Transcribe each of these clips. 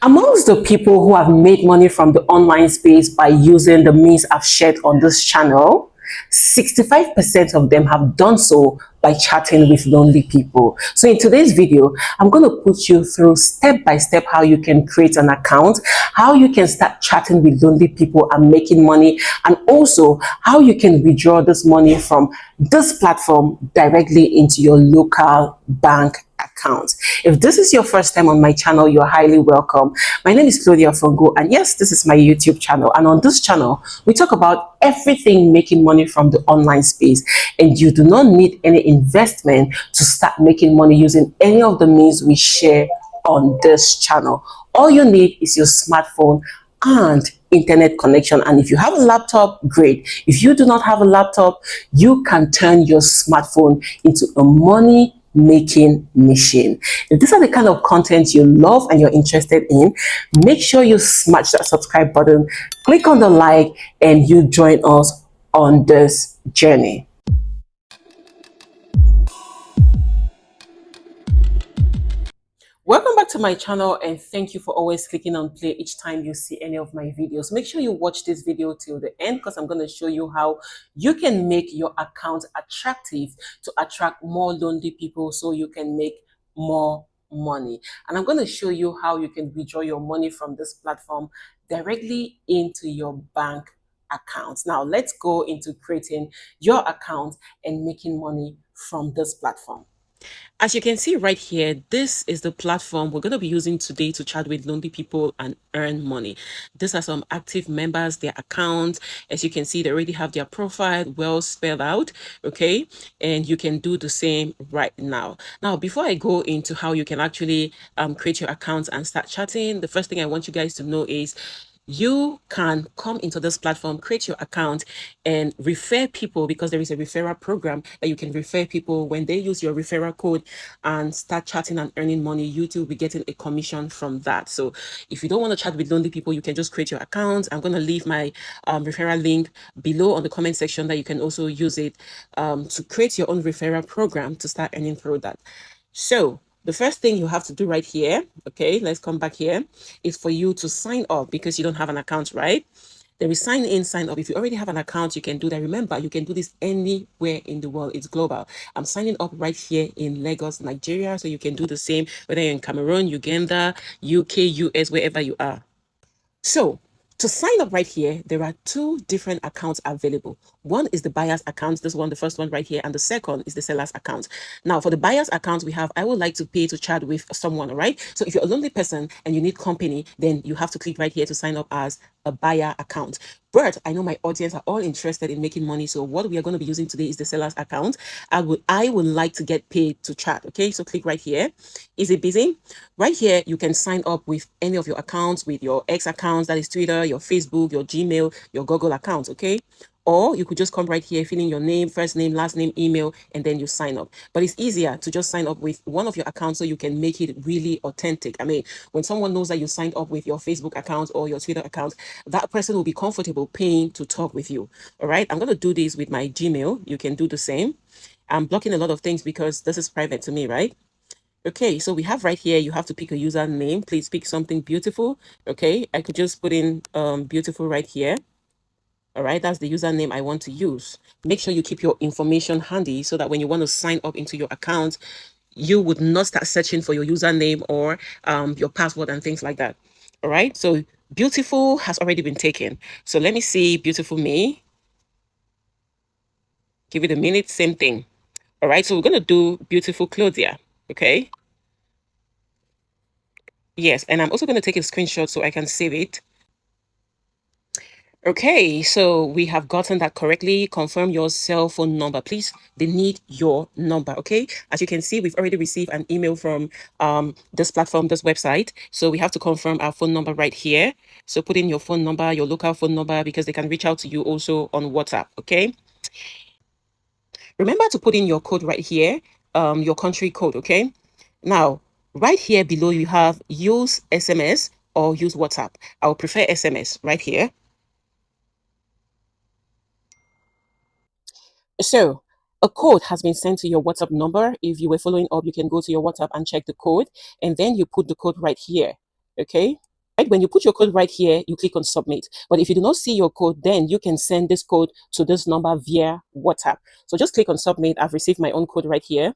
Amongst the people who have made money from the online space by using the means I've shared on this channel, 65% of them have done so by chatting with lonely people. So in today's video, I'm going to put you through step by step how you can create an account, how you can start chatting with lonely people and making money, and also how you can withdraw this money from this platform directly into your local bank account. If this is your first time on my channel, you're highly welcome. My name is Claudia Fongo, and yes, this is my YouTube channel. And on this channel, we talk about everything making money from the online space. And you do not need any investment to start making money using any of the means we share on this channel. All you need is your smartphone and internet connection. And if you have a laptop, great. If you do not have a laptop, you can turn your smartphone into a money making machine. If these are the kind of content you love and you're interested in, make sure you smash that subscribe button, click on the like, and you join us on this journey. Welcome back to my channel, and thank you for always clicking on play each time you see any of my videos. Make sure you watch this video till the end, because I'm going to show you how you can make your account attractive to attract more lonely people so you can make more money. And I'm going to show you how you can withdraw your money from this platform directly into your bank account. Now let's go into creating your account and making money from this platform. As you can see right here, this is the platform we're going to be using today to chat with lonely people and earn money. These are some active members, their accounts. As you can see, they already have their profile well spelled out, okay? And you can do the same right now. Now, before I go into how you can actually create your accounts and start chatting, the first thing I want you guys to know is you can come into this platform, create your account, and refer people, because there is a referral program that you can refer people. When they use your referral code and start chatting and earning money, you too will be getting a commission from that. So if you don't want to chat with lonely people, you can just create your account. I'm going to leave my referral link below on the comment section that you can also use it to create your own referral program to start earning through that. So the first thing you have to do right here, okay, let's come back here, is for you to sign up, because you don't have an account, right? There is sign in, sign up. If you already have an account, you can do that. Remember, you can do this anywhere in the world. It's global. I'm signing up right here in Lagos, Nigeria. So you can do the same, whether you're in Cameroon, Uganda, UK, US, wherever you are. So to sign up right here, there are two different accounts available. One is the buyer's account, this one, the first one right here, and the second is the seller's account. Now, for the buyer's account, we have, I would like to pay to chat with someone, right? So if you're a lonely person and you need company, then you have to click right here to sign up as a buyer account. But I know my audience are all interested in making money. So what we are going to be using today is the seller's account. I would like to get paid to chat. Okay, so click right here. Is it busy? Right here, you can sign up with any of your accounts, with your X accounts, that is Twitter, your Facebook, your Gmail, your Google accounts. Okay. Or you could just come right here, fill in your name, first name, last name, email, and then you sign up. But it's easier to just sign up with one of your accounts so you can make it really authentic. I mean, when someone knows that you signed up with your Facebook account or your Twitter account, that person will be comfortable paying to talk with you. All right. I'm going to do this with my Gmail. You can do the same. I'm blocking a lot of things because this is private to me, right? Okay, so we have right here, you have to pick a username. Please pick something beautiful. Okay, I could just put in beautiful right here. All right, that's the username I want to use. Make sure you keep your information handy so that when you want to sign up into your account, you would not start searching for your username or your password and things like that. All right, so beautiful has already been taken. So let me see beautiful me. Give it a minute, same thing. All right, so we're going to do beautiful Claudia. Okay. Yes, and I'm also going to take a screenshot so I can save it. Okay, so we have gotten that correctly. Confirm your cell phone number. Please, they need your number, okay? As you can see, we've already received an email from this platform, this website. So we have to confirm our phone number right here. So put in your phone number, your local phone number, because they can reach out to you also on WhatsApp, okay? Remember to put in your code right here, your country code, okay? Now, right here below, you have use SMS or use WhatsApp. I would prefer SMS right here. So a code has been sent to your WhatsApp number. If you were following up, you can go to your WhatsApp and check the code, and then you put the code right here. Okay. Right, when you put your code right here, you click on submit. But if you do not see your code, then you can send this code to this number via WhatsApp. So just click on submit. I've received my own code right here.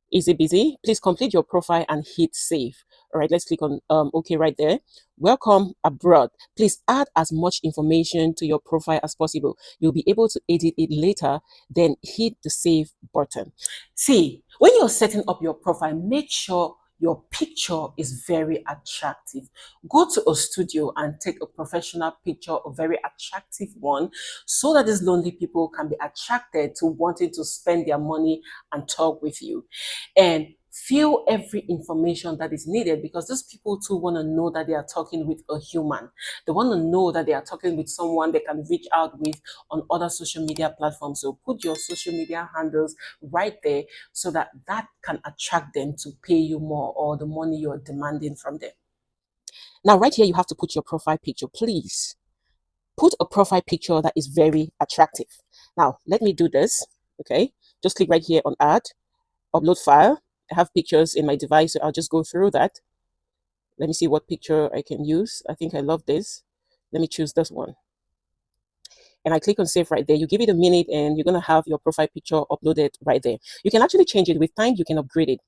Easy busy. Please complete your profile and hit save. All right, let's click on OK right there. Welcome abroad. Please add as much information to your profile as possible. You'll be able to edit it later, then hit the save button. See, when you're setting up your profile, make sure your picture is very attractive. Go to a studio and take a professional picture, a very attractive one, so that these lonely people can be attracted to wanting to spend their money and talk with you. And fill every information that is needed, because these people too want to know that they are talking with a human. They want to know that they are talking with someone they can reach out with on other social media platforms. So put your social media handles right there so that that can attract them to pay you more, or the money you're demanding from them. Now, right here, you have to put your profile picture. Please put a profile picture that is very attractive. Now, let me do this. Okay, just click right here on add, upload file. I have pictures in my device, so I'll just go through that. Let me see what picture I can use. I think I love this. Let me choose this one. And I click on save right there. You give it a minute and you're going to have your profile picture uploaded right there. You can actually change it with time. You can upgrade it.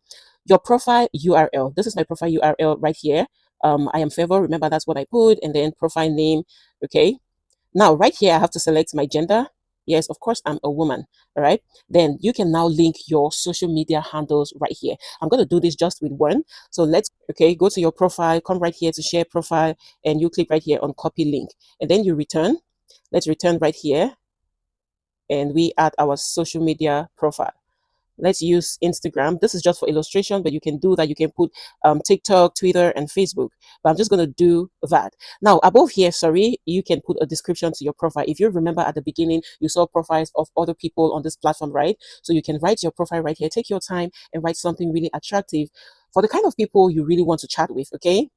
Your profile URL. This is my profile URL right here. I am Favor. Remember, that's what I put. And then profile name. Okay. Now, right here, I have to select my gender. Yes, of course, I'm a woman. All right. Then you can now link your social media handles right here. I'm going to do this just with one. So okay, go to your profile, come right here to share profile, and you click right here on copy link. And then you return. Let's return right here. And we add our social media profile. Let's use Instagram. This is just for illustration, but you can do that. You can put TikTok, Twitter, and Facebook. But I'm just going to do that. Now, above here, sorry, you can put a description to your profile. If you remember at the beginning, you saw profiles of other people on this platform, right? So you can write your profile right here. Take your time and write something really attractive for the kind of people you really want to chat with, okay?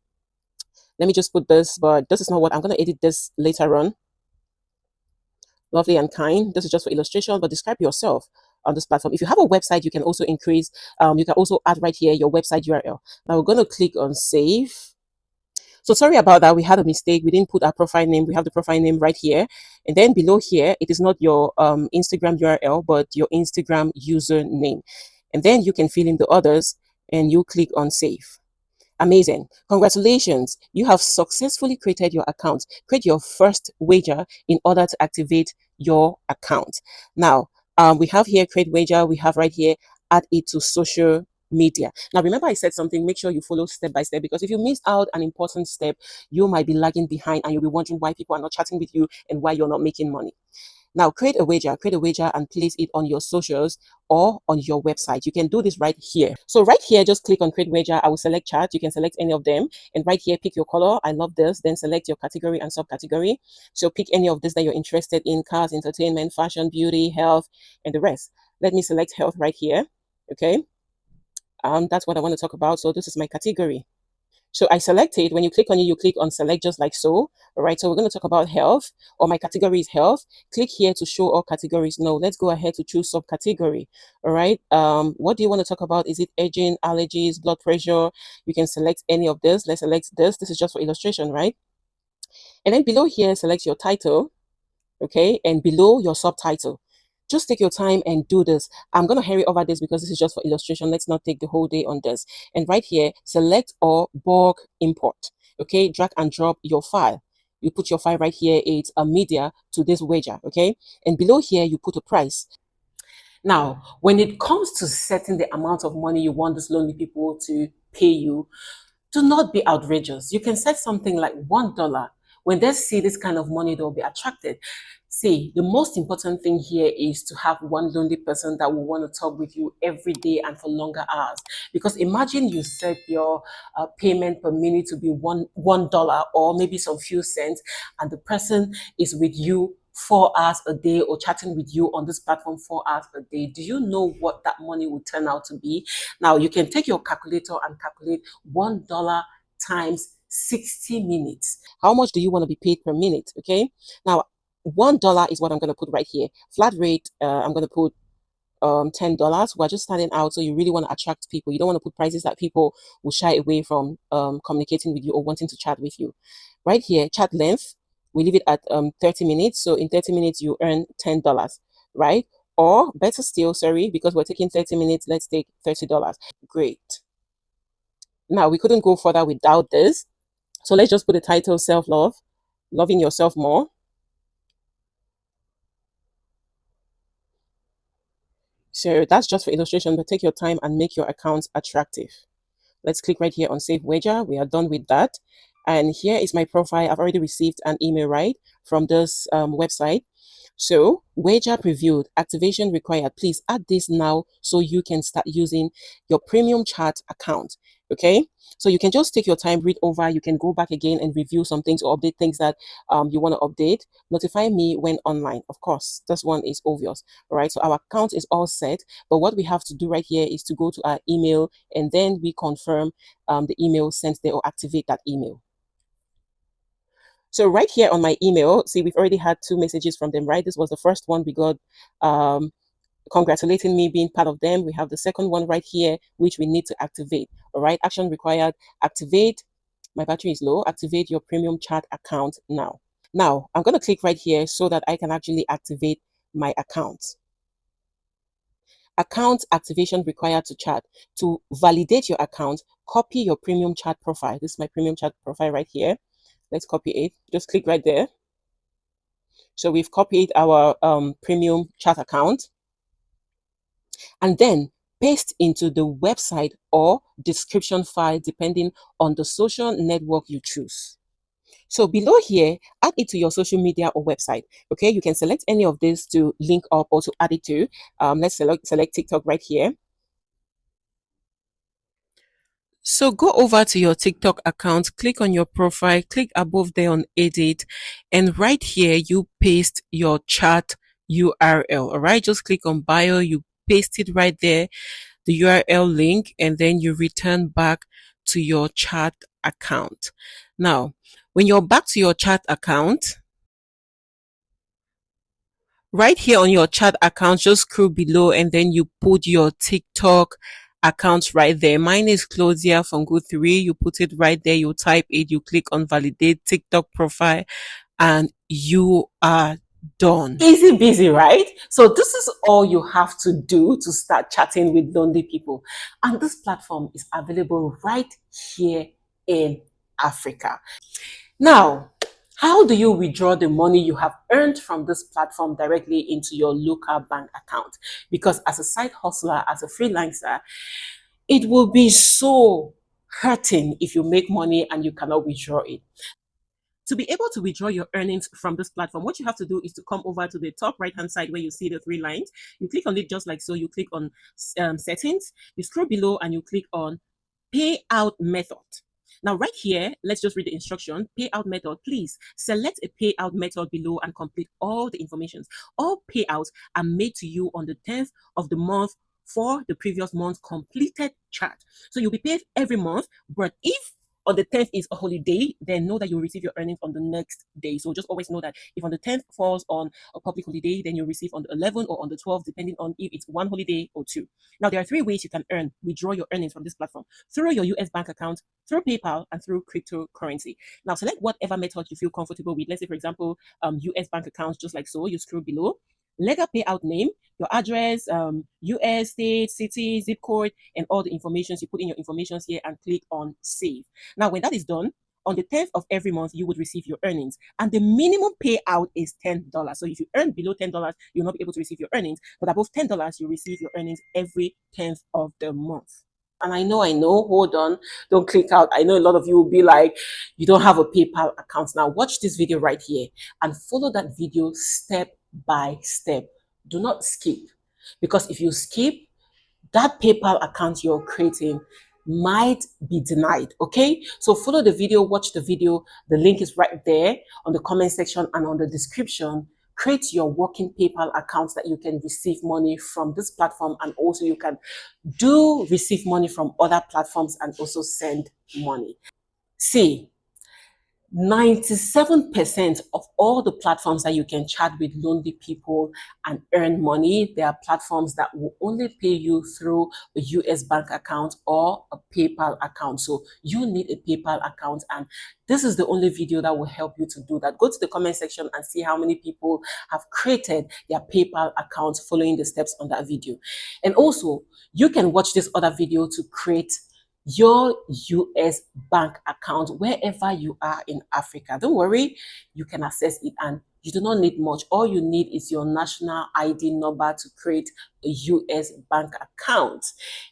Let me just put this, but this is not what I'm going to edit this later on. Lovely and kind. This is just for illustration, but describe yourself on this platform. If you have a website, you can also increase, you can also add right here your website URL. Now we're going to click on save. So sorry about that. We had a mistake. We didn't put our profile name. We have the profile name right here. And then below here, it is not your Instagram URL, but your Instagram username. And then you can fill in the others and you click on save. Amazing. Congratulations. You have successfully created your account. Create your first wager in order to activate your account. Now, we have here create wager. We have right here add it to social media. Now, remember I said something, make sure you follow step by step, because if you miss out an important step, you might be lagging behind and you'll be wondering why people are not chatting with you and why you're not making money. Now, create a wager and place it on your socials or on your website. You can do this right here. So right here, just click on create wager. I will select chat. You can select any of them. And right here, pick your color. I love this. Then select your category and subcategory. So pick any of this that you're interested in: cars, entertainment, fashion, beauty, health, and the rest. Let me select health right here. Okay. That's what I want to talk about. So this is my category. So I select it. When you click on it, you click on select just like so. All right. So we're going to talk about health, or my category is health. Click here to show all categories. No, let's go ahead to choose subcategory. All right. What do you want to talk about? Is it aging, allergies, blood pressure? You can select any of this. Let's select this. This is just for illustration, right? And then below here, select your title. Okay. And below your subtitle. Just take your time and do this. I'm going to hurry over this because this is just for illustration. Let's not take the whole day on this. And right here, select or bulk import. Okay, drag and drop your file. You put your file right here. It's a media to this wager. Okay, and below here, you put a price. Now, when it comes to setting the amount of money you want these lonely people to pay you, do not be outrageous. You can set something like $1. When they see this kind of money, they'll be attracted. See, the most important thing here is to have one lonely person that will want to talk with you every day and for longer hours. Because imagine you set your payment per minute to be $1 or maybe some few cents, and the person is with you 4 hours a day or chatting with you on this platform 4 hours a day. Do you know what that money will turn out to be? Now you can take your calculator and calculate $1 times 60 minutes. How much do you want to be paid per minute? Okay. Now $1 is what I'm going to put right here. Flat rate, I'm going to put $10. We're just starting out, so you really want to attract people. You don't want to put prices that people will shy away from communicating with you or wanting to chat with you. Right here, chat length, we leave it at 30 minutes. So in 30 minutes, you earn $10, right? Or better still, sorry, because we're taking 30 minutes, let's take $30. Great. Now, we couldn't go further without this. So let's just put the title self-love, loving yourself more. So that's just for illustration, but take your time and make your account attractive. Let's click right here on Save Wager. We are done with that. And here is my profile. I've already received an email, right, from this website. So, wager previewed, activation required. Please add this now so you can start using your premium chat account. Okay, so you can just take your time, read over. You can go back again and review some things or update things that you want to update. Notify me when online. Of course, this one is obvious. All right, so our account is all set. But what we have to do right here is to go to our email and then we confirm the email sent there or activate that email. So right here on my email, see, we've already had 2 messages from them, right? This was the first one we got congratulating me being part of them. We have the second one right here, which we need to activate. All right, action required, activate. My battery is low. Activate your premium chat account now. Now, I'm going to click right here so that I can actually activate my account. Account activation required to chat. To validate your account, copy your premium chat profile. This is my premium chat profile right here. Let's copy it. Just click right there. So we've copied our premium chat account and then paste into the website or description file depending on the social network you choose. So below here, add it to your social media or website. Okay, you can select any of this to link up or to add it to. Let's select TikTok right here. So go over to your TikTok account, click on your profile, click above there on edit, and right here you paste your chat URL. All right, just click on bio, you paste it right there, the URL link, and then you return back to your chat account. Now, when you're back to your chat account, right here on your chat account, just scroll below and then you put your TikTok account right there. Mine is Claudia from Go3. You put it right there, you type it, you click on validate TikTok profile, and you are done. Easy busy, right? So this is all you have to do to start chatting with lonely people. And this platform is available right here in Africa. Now, how do you withdraw the money you have earned from this platform directly into your local bank account? Because as a side hustler, as a freelancer, it will be so hurting if you make money and you cannot withdraw it. To be able to withdraw your earnings from this platform, what you have to do is to come over to the top right hand side where you see the 3 lines. You click on it just like so. You click on settings, you scroll below and you click on payout method. Now, right here, let's just read the instruction. Payout method. Please select a payout method below and complete all the information. All payouts are made to you on the 10th of the month for the previous month's completed chart. So you'll be paid every month, but if on the 10th is a holiday, then know that you'll receive your earnings on the next day. So just always know that if on the 10th falls on a public holiday, then you'll receive on the 11th or on the 12th, depending on if it's 1 holiday or 2. Now, there are 3 ways you can withdraw your earnings from this platform: through your US bank account, through PayPal, and through cryptocurrency. Now, select whatever method you feel comfortable with. Let's say, for example, US bank accounts, just like so. You scroll below. Legal payout name, your address, US, state, city, zip code, and all the information. You put in your information here and click on save. Now, when that is done, on the 10th of every month, you would receive your earnings. And the minimum payout is $10. So if you earn below $10, you'll not be able to receive your earnings. But above $10, you receive your earnings every 10th of the month. And I know, hold on, don't click out. I know a lot of you will be like, you don't have a PayPal account. Now watch this video right here and follow that video step by step. Do not skip, because if you skip, that PayPal account you're creating might be denied. Okay, so follow the video, watch the video. The link is right there on the comment section and on the description. Create your working PayPal accounts that you can receive money from this platform, and also you can receive money from other platforms and also send money. See, 97% of all the platforms that you can chat with lonely people and earn money, there are platforms that will only pay you through a US bank account or a PayPal account. So you need a PayPal account, and this is the only video that will help you to do that. Go to the comment section and see how many people have created their PayPal account following the steps on that video. And also, you can watch this other video to create your US bank account wherever you are in Africa. Don't worry, you can access it, and you do not need much. All you need is your national ID number to create a US bank account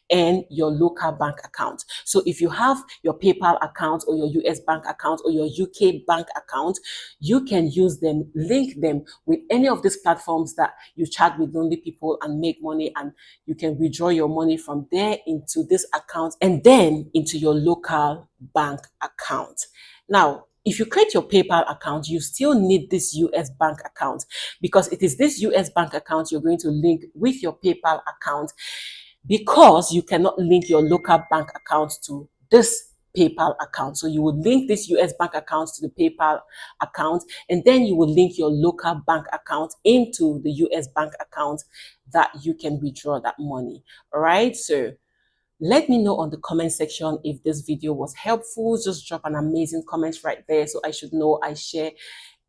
and your local bank account. So if you have your PayPal account or your US bank account or your UK bank account, you can use them, link them with any of these platforms that you chat with lonely people and make money, and you can withdraw your money from there into this account and then into your local bank account. Now, if you create your PayPal account, you still need this US bank account, because it is this US bank account you're going to link with your PayPal account, because you cannot link your local bank account to this PayPal account. So you will link this US bank account to the PayPal account, and then you will link your local bank account into the US bank account that you can withdraw that money. All right. So let me know on the comment section if this video was helpful. Just drop an amazing comment right there so I should know I share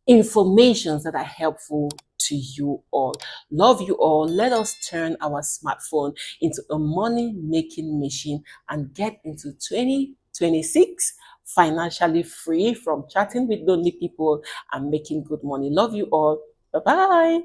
informations that are helpful to you all. Love you all. Let us turn our smartphone into a money making machine and get into 2026 financially free from chatting with lonely people and making good money. Love you all. Bye bye.